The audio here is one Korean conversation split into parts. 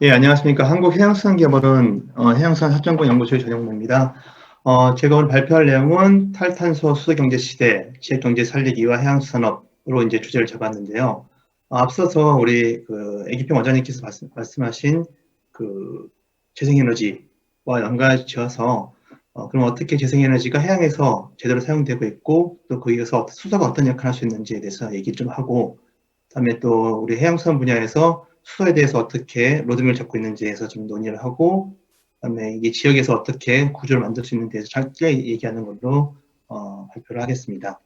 예, 안녕하십니까. 한국해양수산기업원은 해양수산 합정권 연구소의 전용무입니다. 제가 오늘 발표할 내용은 탈탄소 수소경제 시대, 지역경제 살리기와 해양수산업으로 이제 주제를 잡았는데요. 앞서서 우리 애기평 원장님께서 말씀하신 재생에너지와 연관을 지어서 그럼 어떻게 재생에너지가 해양에서 제대로 사용되고 있고 또 거기에서 수소가 어떤 역할을 할 수 있는지에 대해서 얘기 좀 하고, 그다음에 또 우리 해양수산 분야에서 수소에 대해서 어떻게 로드맵을 잡고 있는지에서 좀 논의를 하고, 그다음에 이게 지역에서 어떻게 구조를 만들 수 있는지에 대해서 짧게 얘기하는 걸로 발표를 하겠습니다.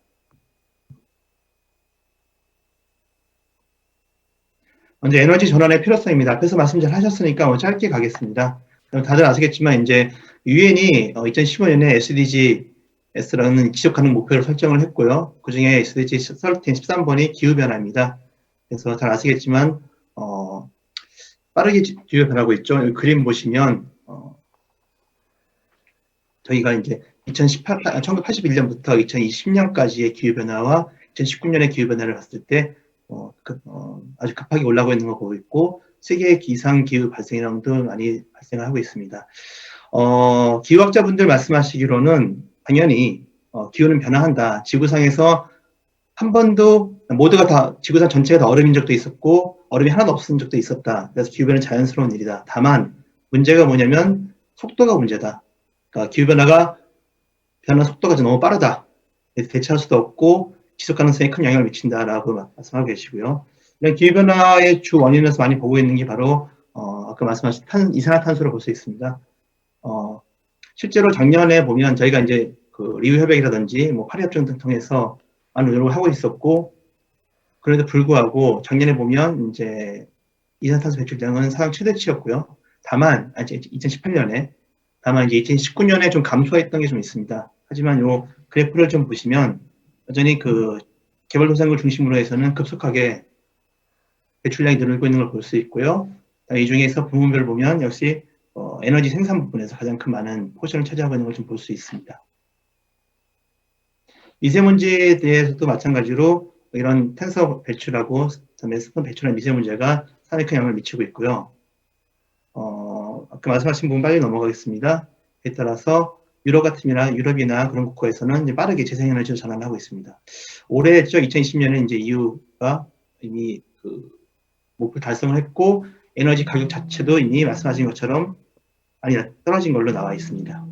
먼저 에너지 전환의 필요성입니다. 앞에서 말씀 잘 하셨으니까 짧게 가겠습니다. 다들 아시겠지만 이제 유엔이 2015년에 SDGs라는 지속가능 목표를 설정을 했고요. 그중에 SDG 13번이 기후변화입니다. 그래서 잘 아시겠지만 빠르게 기후가 변하고 있죠. 여기 그림 보시면 저희가 이제 1981년부터 2020년까지의 기후변화와 2019년의 기후변화를 봤을 때 아주 급하게 올라가고 있는 거 보고 있고, 세계 이상 기후 발생량도 많이 발생을 하고 있습니다. 기후학자분들 말씀하시기로는 당연히 기후는 변화한다. 지구상에서 한 번도 모두가 다 지구상 전체가 다 얼음인 적도 있었고 얼음이 하나도 없은 적도 있었다. 그래서 기후변화는 자연스러운 일이다. 다만 문제가 뭐냐면 속도가 문제다. 그러니까 기후변화가 변화 속도가 너무 빠르다. 대처할 수도 없고 지속 가능성에 큰 영향을 미친다라고 말씀하고 계시고요. 이런 기후변화의 주 원인에서 많이 보고 있는 게 바로 아까 말씀하신 이산화탄소로 볼 수 있습니다. 실제로 작년에 보면 저희가 이제 리우 협약이라든지 파리 협정 등 통해서 많은 노력을 하고 있었고, 그래도 불구하고 작년에 보면 이제 이산탄소 배출량은 사상 최대치였고요. 다만 이제 2018년에 이제 2019년에 좀 감소했던 게 좀 있습니다. 하지만 요 그래프를 좀 보시면 여전히 개발도상국을 중심으로 해서는 급속하게 배출량이 늘고 있는 걸 볼 수 있고요. 이 중에서 부문별을 보면 역시 에너지 생산 부분에서 가장 큰 많은 포션을 차지하고 있는 걸 좀 볼 수 있습니다. 미세먼지에 대해서도 마찬가지로 이런 탄소 배출하고 그다음에 스폰 배출한 미세먼지가 상당히 큰 영향을 미치고 있고요. 아까 말씀하신 부분 빨리 넘어가겠습니다. 에 따라서 유럽이나 그런 국가에서는 이제 빠르게 재생에너지로 전환을 하고 있습니다. 올해죠, 2020년에 이제 EU가 이미 목표 달성을 했고 에너지 가격 자체도 이미 말씀하신 것처럼 많이 떨어진 걸로 나와 있습니다.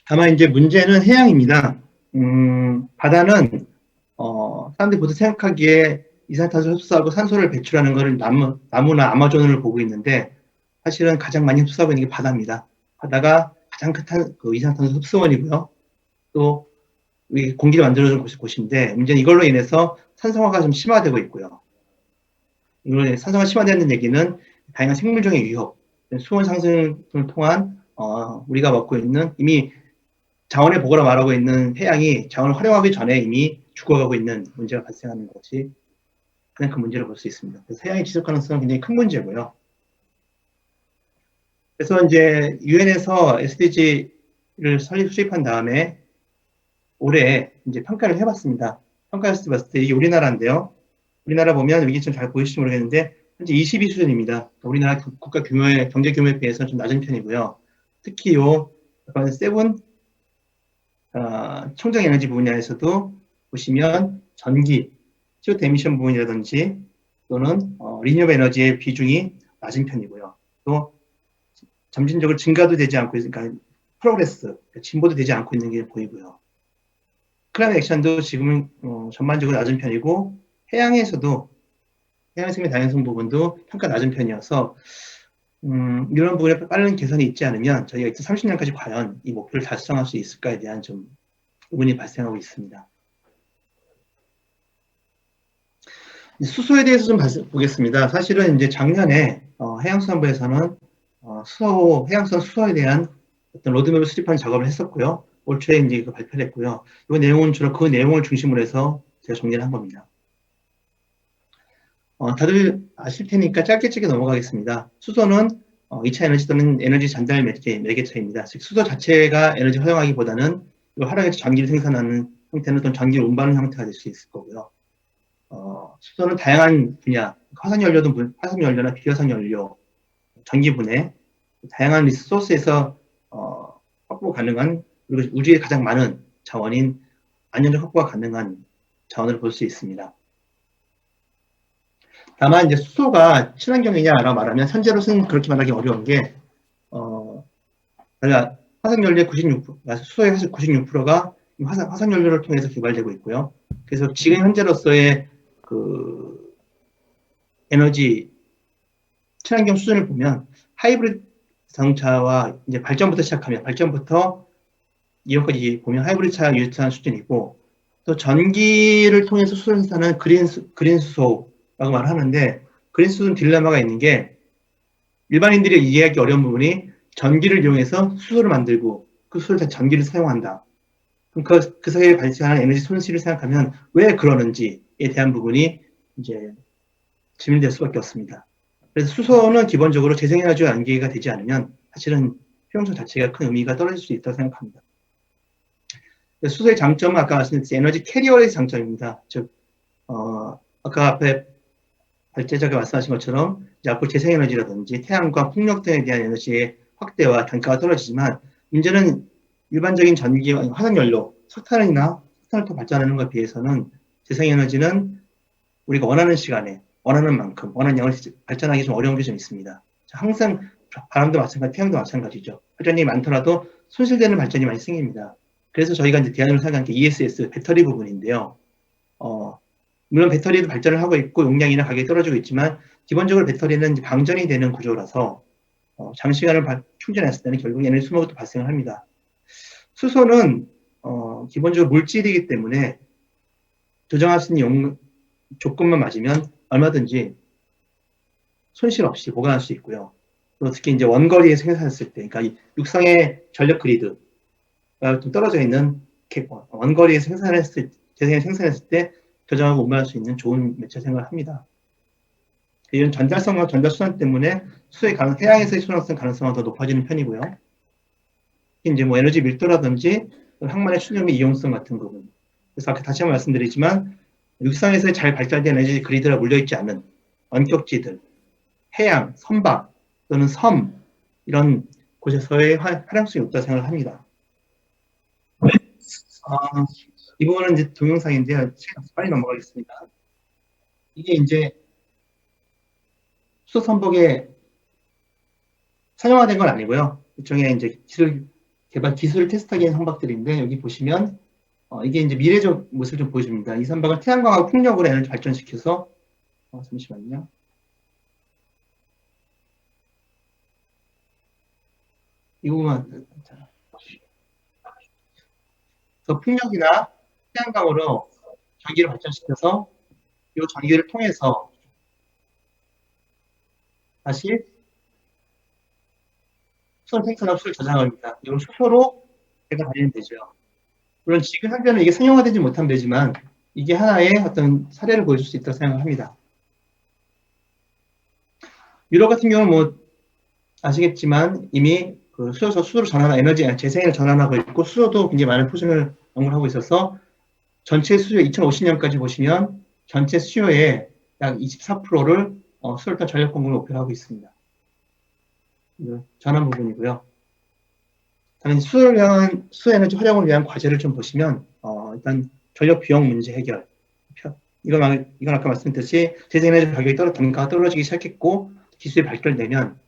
다만 이제 문제는 해양입니다. 바다는 사람들이 보통 생각하기에 이산탄소를 흡수하고 산소를 배출하는 것을 나무나 아마존을 보고 있는데, 사실은 가장 많이 흡수하고 있는 게 바다입니다. 바다가 가장 큰 이산탄소 흡수원이고요. 또 공기를 만들어주는 곳인데, 문제는 이걸로 인해서 산성화가 좀 심화되고 있고요. 이걸로 산성화 심화되는 얘기는 다양한 생물종의 위협, 수온 상승을 통한 우리가 먹고 있는 이미 자원의 보고라 말하고 있는 해양이 자원을 활용하기 전에 이미 죽어가고 있는 문제가 발생하는 것이 가장 큰 문제로 볼 수 있습니다. 그래서 해양의 지속 가능성은 굉장히 큰 문제고요. 그래서 이제 유엔에서 SDG를 수립한 다음에 올해 이제 평가를 해봤습니다. 평가했을 때 이게 우리나라인데요. 우리나라 보면 여기 좀 잘 보이실지 모르겠는데 현재 22 수준입니다. 우리나라 국가 규모의 경제 규모에 비해서는 좀 낮은 편이고요. 특히 세븐 청정 에너지 분야에서도 보시면 전기, CO2 에미션 부분이라든지 또는 리뉴얼 에너지의 비중이 낮은 편이고요. 또 점진적으로 증가도 되지 않고 있으니까 프로그레스, 진보도 되지 않고 있는 게 보이고요. 클라이밋 액션도 지금은 전반적으로 낮은 편이고, 해양에서도 해양생물 다양성 부분도 평가 낮은 편이어서 이런 부분에 빠른 개선이 있지 않으면 저희가 2030년까지 과연 이 목표를 달성할 수 있을까에 대한 좀 의문이 발생하고 있습니다. 수소에 대해서 좀 보겠습니다. 사실은 이제 작년에 해양수산부에서는 해양수산 수소에 대한 어떤 로드맵을 수립하는 작업을 했었고요. 올 초에 이제 이거 발표를 했고요. 이 내용은 주로 그 내용을 중심으로 해서 제가 정리를 한 겁니다. 다들 아실 테니까 짧게 넘어가겠습니다. 수소는 2차 에너지 또는 에너지 전달 매개체입니다. 즉 수소 자체가 에너지 활용하기보다는 이걸 활용해서 전기를 생산하는 형태는 또는 전기를 운반하는 형태가 될 수 있을 거고요. 수소는 다양한 분야, 화석연료나 비화석연료, 전기분해, 다양한 리소스에서 확보 가능한, 그리고 우주에 가장 많은 자원인 안전적 확보가 가능한 자원을 볼 수 있습니다. 다만 이제 수소가 친환경이냐라고 말하면 현재로서는 그렇게 말하기 어려운 게 화석연료의 96%, 수소의 96%가 화석연료를 통해서 개발되고 있고요. 그래서 지금 현재로서의 그 에너지 친환경 수준을 보면 하이브리드 자동차와 이제 발전부터 시작하면 발전부터 이용까지 보면 하이브리드 차가 유효한 수준이고, 또 전기를 통해서 수소를 생산하는 그린 수소라고 말하는데, 그린 수소는 딜레마가 있는 게 일반인들이 이해하기 어려운 부분이 전기를 이용해서 수소를 만들고 그 수소를 다 전기를 사용한다. 그럼 그 사이에 발생하는 에너지 손실을 생각하면 왜 그러는지에 대한 부분이 이제 질문될 수밖에 없습니다. 그래서 수소는 기본적으로 재생에너지와 연계가 되지 않으면 사실은 효용성 자체가 큰 의미가 떨어질 수 있다고 생각합니다. 수소의 장점은 아까 말씀드린 에너지 캐리어의 장점입니다. 즉, 아까 앞에 발제자가 말씀하신 것처럼 이제 앞으로 재생에너지라든지 태양광, 풍력 등에 대한 에너지의 확대와 단가가 떨어지지만, 문제는 일반적인 전기, 화석연료, 석탄을 더 발전하는 것에 비해서는 재생에너지는 우리가 원하는 시간에 원하는 만큼 원하는 양을 발전하기 좀 어려운 게 좀 있습니다. 항상 바람도 마찬가지, 태양도 마찬가지죠. 발전이 많더라도 손실되는 발전이 많이 생깁니다. 그래서 저희가 이제 대안으로 생각한 게 ESS 배터리 부분인데요. 물론 배터리도 발전을 하고 있고 용량이나 가격이 떨어지고 있지만, 기본적으로 배터리는 이제 방전이 되는 구조라서 장시간을 충전했을 때는 결국 에너지 소모가 또 발생을 합니다. 수소는 기본적으로 물질이기 때문에 조정할 수 있는 조건만 맞으면 얼마든지 손실 없이 보관할 수 있고요. 또 특히 이제 원거리에 생산했을 때, 그러니까 육상의 전력 그리드가 좀 떨어져 있는 원거리에 생산했을 때 조정하고 운반할 수 있는 좋은 매체 생각을 합니다. 이런 전달성과 전달 수단 때문에 해양에서의 수납성 가능성은 더 높아지는 편이고요. 이제 뭐 에너지 밀도라든지 항만의 출력 및 이용성 같은 부분. 그래서 아까 다시 한번 말씀드리지만, 육상에서 잘 발달된 에너지 그리드가 몰려있지 않은 원격지들, 해양, 선박 또는 섬, 이런 곳에서의 활용성이 높다고 생각을 합니다. 이 부분은 이제 동영상인데요. 빨리 넘어가겠습니다. 이게 이제 수소 선박에 상용화된 건 아니고요. 일종의 이제 기술을 테스트하기 위한 선박들인데, 여기 보시면 이게 이제 미래적 모습을 좀 보여줍니다. 이 선박은 태양광하고 풍력으로 에너지 발전시켜서 잠시만요. 이 부분만 풍력이나 태양광으로 전기를 발전시켜서 이 전기를 통해서 다시 수소 생산하고 수소를 저장합니다. 이걸 수소로 배가 달리면 되죠. 물론 지금 현재는 이게 상용화되지 못한 배지만 이게 하나의 어떤 사례를 보여줄 수 있다고 생각합니다. 유럽 같은 경우는 뭐 아시겠지만 이미 그 수소로 재생을 전환하고 있고, 수소도 굉장히 많은 포진을 연구하고 있어서 전체 수요 2050년까지 보시면 전체 수요의 약 24%를 수소를 전력 공급을 목표로 하고 있습니다. 전환 부분이고요. 다른 수소 에너지 활용을 위한 과제를 좀 보시면 일단 전력 비용 문제 해결. 이건 아까 말씀드렸듯이 재생에너지 가격이 단가가 떨어지기 시작했고 기술이 발달되면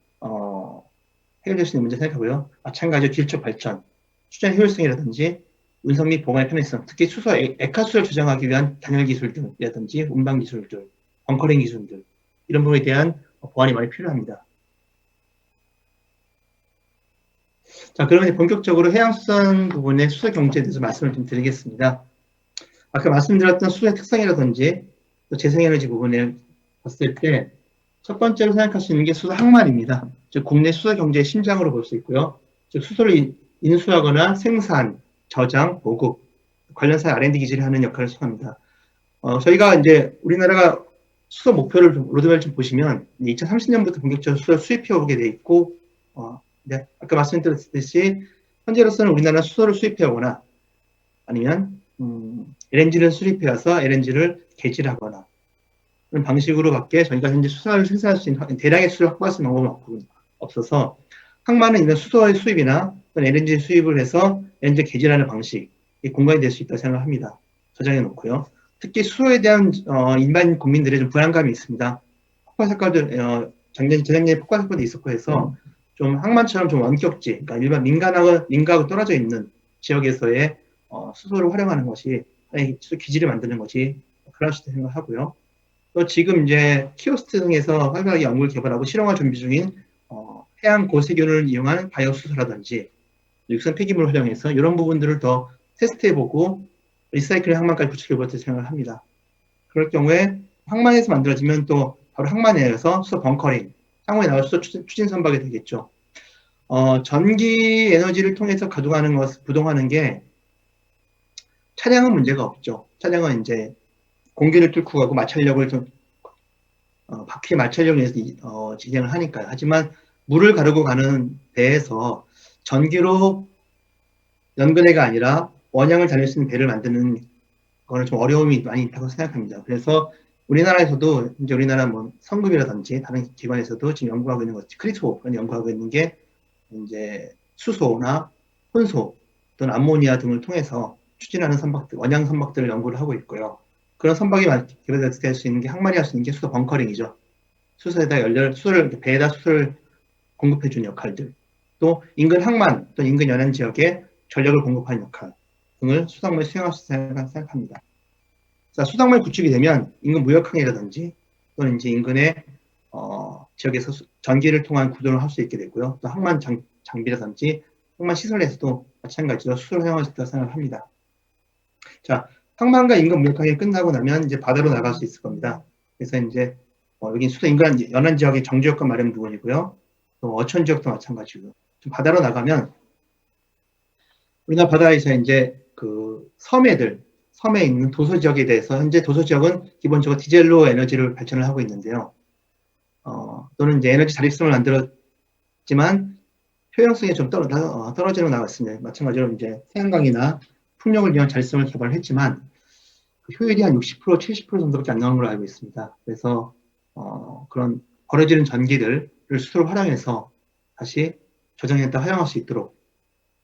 해결될 수 있는 문제 생각하고요. 마찬가지로 기술적 발전, 추전 효율성이라든지 운송 및 보관의 편의성, 특히 수소 액화수를 조정하기 위한 단열 기술들이라든지 운반 기술들, 벙커링 기술들, 이런 부분에 대한 보완이 많이 필요합니다. 자, 그러면 본격적으로 해양수산 부분의 수소 경제에 대해서 말씀을 좀 드리겠습니다. 아까 말씀드렸던 수소의 특성이라든지 또 재생에너지 부분에 봤을 때 첫 번째로 생각할 수 있는 게 수소 항만입니다. 즉 국내 수소 경제의 심장으로 볼 수 있고요. 즉 수소를 인수하거나 생산, 저장, 보급, 관련사 R&D 기술이 하는 역할을 수행합니다. 저희가 이제 우리나라가 수소 목표를 로드맵을 좀 보시면 2030년부터 본격적으로 수소를 수입해 오게 돼 있고, 네, 아까 말씀드렸듯이 현재로서는 우리나라는 수소를 수입해 오거나 아니면 LNG를 수입해 와서 LNG를 개질하거나 그런 방식으로밖에 저희가 현재 수소를 생산할 수 있는 대량의 수소를 확보할 수 있는 방법은 없어서 항만은 이런 수소의 수입이나 LNG 수입을 해서 LNG 개진하는 방식이 공간이 될 수 있다고 생각합니다. 저장해 놓고요. 특히 수소에 대한 일반 국민들의 좀 불안감이 있습니다. 폭발 사건들 재작년에 폭발 사건도 있었고 해서 좀 항만처럼 좀 원격지, 그러니까 일반 민가하고 떨어져 있는 지역에서의 수소를 활용하는 것이 수소 기지를 만드는 것이 그럴 수 있다고 생각하고요. 또 지금 이제 키오스트 등에서 활발하게 연구를 개발하고 실용화 준비 중인 해양 고세균을 이용한 바이오 수소라든지 육상 폐기물을 활용해서 이런 부분들을 더 테스트해보고 리사이클 항만까지 구축해볼 때 생각을 합니다. 그럴 경우에 항만에서 만들어지면 또 바로 항만에서 수소 벙커링, 향후에 나올 수소 추진 선박이 되겠죠. 전기 에너지를 통해서 가동하는 것, 부동하는 게 차량은 문제가 없죠. 차량은 이제 공기를 뚫고 가고 마찰력을 좀 바퀴 마찰력을 위해서 진행을 하니까요. 하지만 물을 가르고 가는 배에서 전기로 연근해가 아니라 원양을 다닐 수 있는 배를 만드는 거는 좀 어려움이 많이 있다고 생각합니다. 그래서 우리나라에서도 이제 우리나라 뭐 성급이라든지 다른 기관에서도 지금 연구하고 있는 것, 크리스오 연구하고 있는 게 이제 수소나 혼소 또는 암모니아 등을 통해서 추진하는 선박들, 원양 선박들을 연구를 하고 있고요. 그런 선박이 개발될 수 있는 게 항만이 할 수 있는 게 수소 벙커링이죠. 수소에다 수소를 배에다 수소를 공급해주는 역할들, 또 인근 항만 또 인근 연안 지역에 전력을 공급하는 역할 등을 수상물에 수행할 수 있다고 생각합니다. 자, 수상물 구축이 되면 인근 무역항이라든지 또는 이제 인근의 지역에서 전기를 통한 구동을 할 수 있게 되고요. 또 항만 장비라든지 항만 시설에서도 마찬가지로 수소를 사용할 수 있다고 생각합니다. 자, 항만과 인근 무역항이 끝나고 나면 이제 바다로 나갈 수 있을 겁니다. 그래서 이제 여기 수도 인근 연안 지역의 정지역과 마련 부분이고요. 또 어촌 지역도 마찬가지고요. 좀 바다로 나가면 우리나라 바다에서 이제 그 섬에 있는 도서 지역에 대해서 현재 도서 지역은 기본적으로 디젤로 에너지를 발전을 하고 있는데요. 또는 이제 에너지 자립성을 만들었지만 효용성이 좀 떨어지는 나왔습니다. 마찬가지로 이제 태양광이나 풍력을 위한 자립성을 개발을 했지만 그 효율이 한 60%, 70% 정도밖에 안 나오는 걸로 알고 있습니다. 그래서 그런 버려지는 전기들을 수소로 활용해서 다시 저장했다 활용할 수 있도록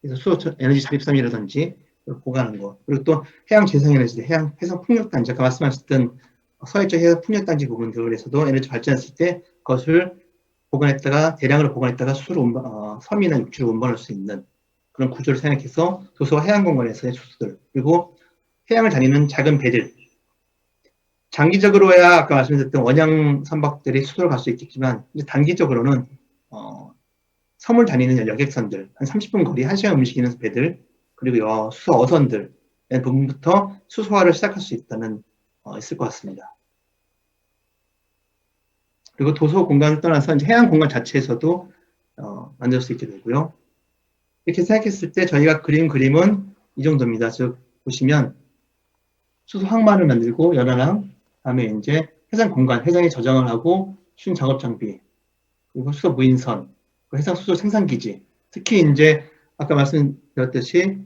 그래서 수소 에너지 자립성이라든지 보관하는 것 그리고 또 해양 재생 에너지, 해상 풍력단지 아까 말씀하셨던 서해쪽 해상 풍력단지 부분들에서도 에너지 발전했을 때 그것을 보관했다가 대량으로 보관했다가 수소로 섬이나 육지로 운반할 수 있는 그런 구조를 생각해서 도서와 해양 공간에서의 수소들 그리고 해양을 다니는 작은 배들 장기적으로야 아까 말씀드렸던 원양 선박들이 수소로 갈 수 있겠지만 이제 단기적으로는 섬을 다니는 여객선들 한 30분 거리 1시간 움직이는 배들 그리고 수소 어선들 부분부터 수소화를 시작할 수 있다는 있을 것 같습니다. 그리고 도서 공간을 떠나서 이제 해양 공간 자체에서도 만들 수 있게 되고요. 이렇게 생각했을 때 저희가 그린 그림은 이 정도입니다. 즉 보시면 수소 항만을 만들고 연안항, 다음에 이제 해상 공간, 해상에 저장을 하고 수중 작업 장비, 그리고 수소 무인선, 해상 수소 생산 기지. 특히 이제 아까 말씀드렸듯이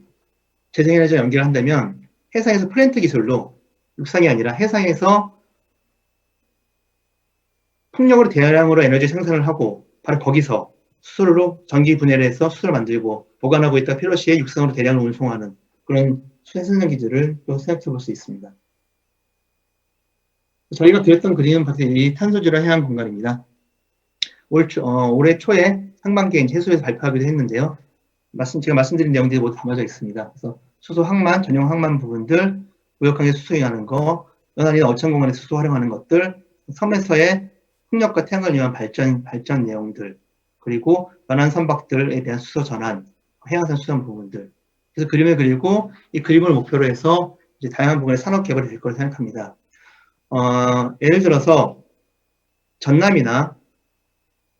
재생에너지 연결을 한다면 해상에서 플랜트 기술로 육상이 아니라 해상에서 풍력으로 대량으로 에너지 생산을 하고 바로 거기서 수소로 전기 분해를 해서 수소를 만들고 보관하고 있다 필요 시에 육상으로 대량을 운송하는 그런 생산 기지를 또 생각해 볼 수 있습니다. 저희가 그렸던 그림은 바로 이 탄소질화 해양 공간입니다. 올해 초에 상반기에 해수에서 발표하기도 했는데요. 제가 말씀드린 내용들이 모두 담아져 있습니다. 그래서 수소 항만, 전용 항만 부분들, 무역항에 수소이하는 거, 연안이나 어촌 공간에 수소 활용하는 것들, 섬에서의 풍력과 태양을 이용한 발전 내용들, 그리고 연안 선박들에 대한 수소 전환, 해양산 수산 부분들. 그래서 그림을 그리고 이 그림을 목표로 해서 이제 다양한 부분의 산업 개발이 될 거라고 생각합니다. 예를 들어서 전남이나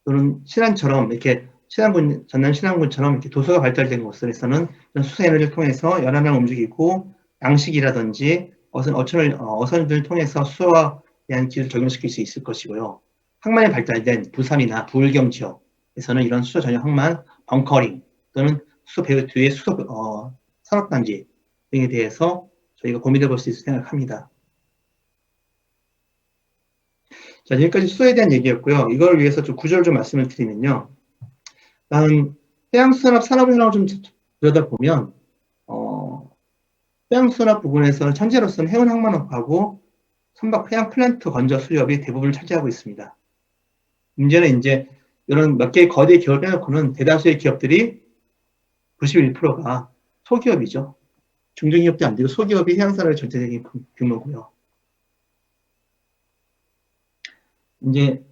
또는 신안처럼 이렇게 전남 신안군처럼 이렇게 도서가 발달된 곳에서는 수소 에너지를 통해서 연안을 움직이고 양식이라든지 어선을 통해서 수소에 대한 기술을 적용시킬 수 있을 것이고요. 항만이 발달된 부산이나 부울경 지역에서는 이런 수소 전용 항만 벙커링 또는 수소 배후 뒤에 수소 산업단지 등에 대해서 저희가 고민해 볼 수 있을 생각합니다. 자, 여기까지 수소에 대한 얘기였고요. 이걸 위해서 좀 구조를 좀 말씀을 드리면요. 일단 해양수산업 산업현황을 좀 들여다보면 해양수산업 부분에서는 현재로서는 해운항만업하고 선박 해양 플랜트 건조 수리업이 대부분을 차지하고 있습니다. 문제는 이제 이런 몇 개의 거대 기업을 빼놓고는 대다수의 기업들이 91%가 소기업이죠. 중견기업도 안 되고 소기업이 해양산업의 전체적인 규모고요. 이제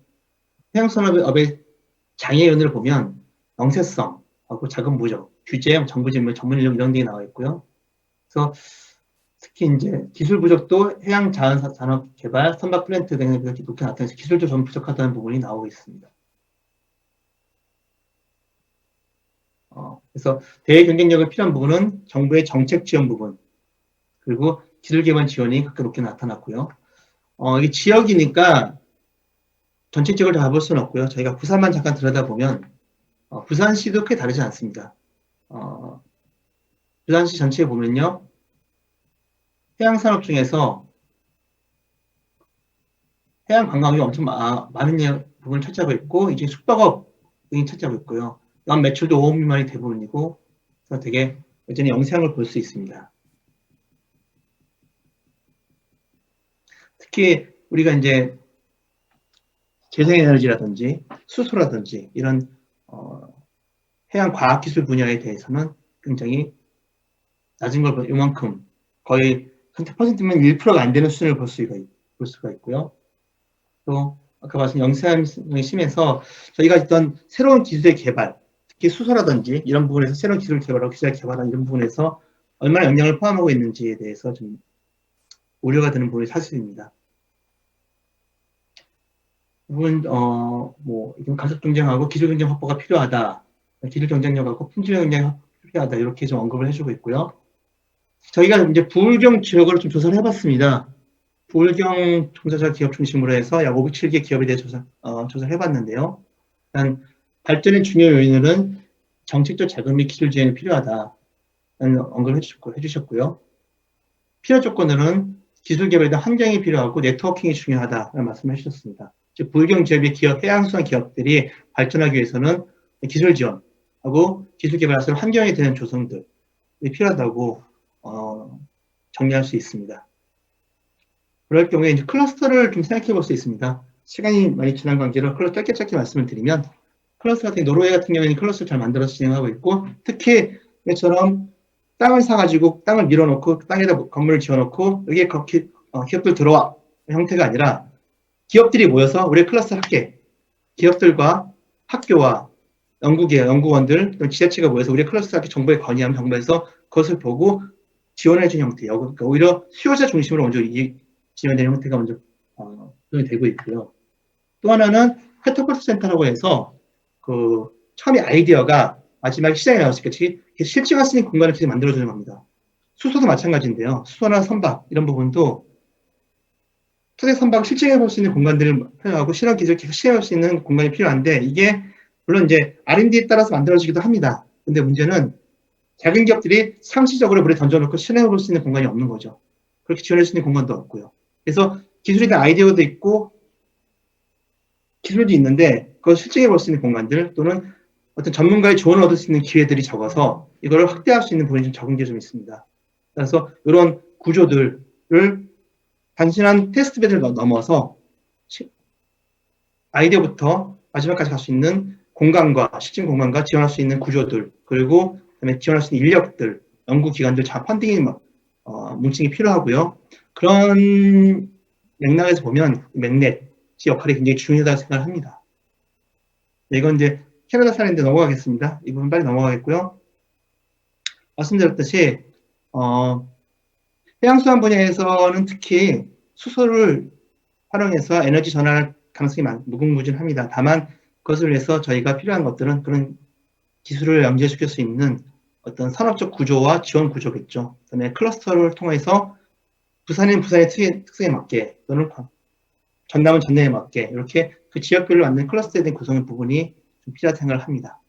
해양산업의 장애 요인을 보면 영세성하고 자금 부족, 규제, 정부 질문, 전문 인력 이런 게 나와 있고요. 그래서 특히 이제 기술 부족도 해양 자원 산업 개발, 선박 플랜트 등에 비해서 높게 나타나서 기술도 좀 부족하다는 부분이 나오고 있습니다. 그래서 대경쟁력을 필요한 부분은 정부의 정책 지원 부분, 그리고 기술 기반 지원이 그렇게 높게 나타났고요. 이게 지역이니까 전체적으로 다 볼 수는 없고요. 저희가 부산만 잠깐 들여다보면 부산시도 크게 다르지 않습니다. 부산시 전체에 보면요. 해양산업 중에서 해양관광이 엄청 많은 부분을 차지하고 있고, 이제 숙박업 등이 차지하고 있고요. 연 매출도 5억 미만이 대부분이고, 그래서 되게 여전히 영세함을 볼 수 있습니다. 특히 우리가 이제 재생에너지라든지 수소라든지 이런 해양 과학기술 분야에 대해서는 굉장히 낮은 걸 이만큼 거의 100%면 1%가 안 되는 수준을 볼 수가 있고요. 또 아까 말씀 영세함이 심해서 저희가 어떤 새로운 기술의 개발, 특히 수소라든지 이런 부분에서 새로운 기술 개발하고 기술 개발하는 이런 부분에서 얼마나 영향을 포함하고 있는지에 대해서 좀 우려가 되는 부분이 사실입니다. 부분 가격 경쟁하고 기술 경쟁 확보가 필요하다. 기술 경쟁력하고 품질 경쟁이 필요하다. 이렇게 좀 언급을 해주고 있고요. 저희가 이제 부울경 지역을 좀 조사를 해봤습니다. 부울경 종사자 기업 중심으로 해서 약 507개 기업에 대해 조사를 해봤는데요. 일단 발전의 중요 요인은 정책적 자금 및 기술 지원이 필요하다는 언급을 해주셨고요. 필요 조건으로는 기술 개발에 대한 환경이 필요하고 네트워킹이 중요하다는 말씀을 해주셨습니다. 즉 부울경 지역의 기업, 해양수산 기업들이 발전하기 위해서는 기술 지원하고 기술 개발할 수 있는 환경에 대한 조성들이 필요하다고 정리할 수 있습니다. 그럴 경우에 이제 클러스터를 좀 생각해 볼 수 있습니다. 시간이 많이 지난 관계로 짧게 말씀을 드리면 클러스터 같은 노르웨이 같은 경우에는 클러스터를 잘 만들어서 진행하고 있고 특히 이처럼 땅을 사가지고 땅을 밀어놓고 땅에다 건물을 지어놓고 여기에 기업들 들어와 형태가 아니라 기업들이 모여서 우리 클러스터 할게 기업들과 학교와 연구원들 지자체가 모여서 우리 클러스터 할게 정부에 건의하면 정부에서 그것을 보고 지원해주는 형태예요. 그러니까 오히려 수요자 중심으로 먼저 지원되는 형태가 먼저 되고 있고요. 또 하나는 캐터펄트 센터라고 해서 처음에 아이디어가 마지막에 시장에 나왔을 때 실증할 수 있는 공간을 계속 만들어주는 겁니다. 수소도 마찬가지인데요. 수소나 선박 이런 부분도 토대 선박 실증해 볼 수 있는 공간들을 표현하고 실험 기술 계속 시행할 수 있는 공간이 필요한데 이게 물론 이제 R&D에 따라서 만들어지기도 합니다. 근데 문제는 작은 기업들이 상시적으로 물에 던져놓고 실행해 볼 수 있는 공간이 없는 거죠. 그렇게 지원할 수 있는 공간도 없고요. 그래서 기술에 대한 아이디어도 있고 기술도 있는데 그걸 실증해 볼 수 있는 공간들 또는 어떤 전문가의 조언을 얻을 수 있는 기회들이 적어서 이걸 확대할 수 있는 부분이 좀 적은 게 좀 있습니다. 그래서 이런 구조들을 단순한 테스트베드를 넘어서 아이디어부터 마지막까지 갈 수 있는 공간과 실증 공간과 지원할 수 있는 구조들 그리고 그다음에 지원할 수 있는 인력들, 연구기관들, 펀딩이 뭉칭이 필요하고요. 그런 맥락에서 보면 맥넷 역할이 굉장히 중요하다고 생각을 합니다. 네, 이건 이제 캐나다 사례인데 넘어가겠습니다. 이 부분 빨리 넘어가겠고요. 말씀드렸듯이 해양수산 분야에서는 특히 수소를 활용해서 에너지 전환할 가능성이 무궁무진합니다. 다만 그것을 위해서 저희가 필요한 것들은 그런 기술을 연계시킬 수 있는 어떤 산업적 구조와 지원 구조겠죠. 그다음에 클러스터를 통해서 부산은 부산의 특성에 맞게 또는 전남은 전남에 맞게 이렇게 그 지역별로 맞는 클러스터에 대한 구성의 부분이 좀 필요하다고 생각을 합니다.